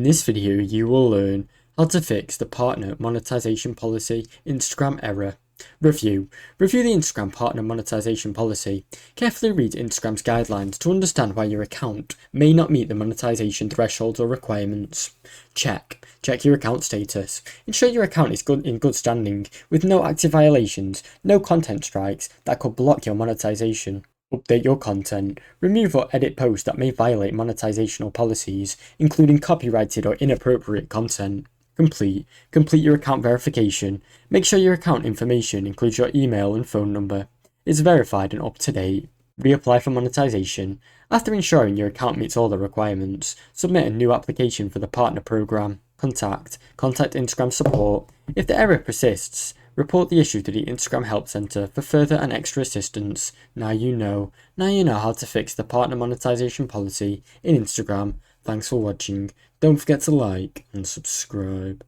In this video, you will learn how to fix the partner monetization policy Instagram error. Review the Instagram partner monetization policy. Carefully read Instagram's guidelines to understand why your account may not meet the monetization thresholds or requirements. Check your account status. Ensure your account is in good standing, with no active violations, no content strikes that could block your monetization. Update your content. Remove or edit posts that may violate monetizational policies, including copyrighted or inappropriate content. Complete your account verification. Make sure your account information includes your email and phone number, is verified and up to date. Reapply for monetization. After ensuring your account meets all the requirements, submit a new application for the partner program. Contact Instagram support. If the error persists, report the issue to the Instagram Help Center for further and extra assistance. Now you know how to fix the partner monetization policy in Instagram. Thanks for watching. Don't forget to like and subscribe.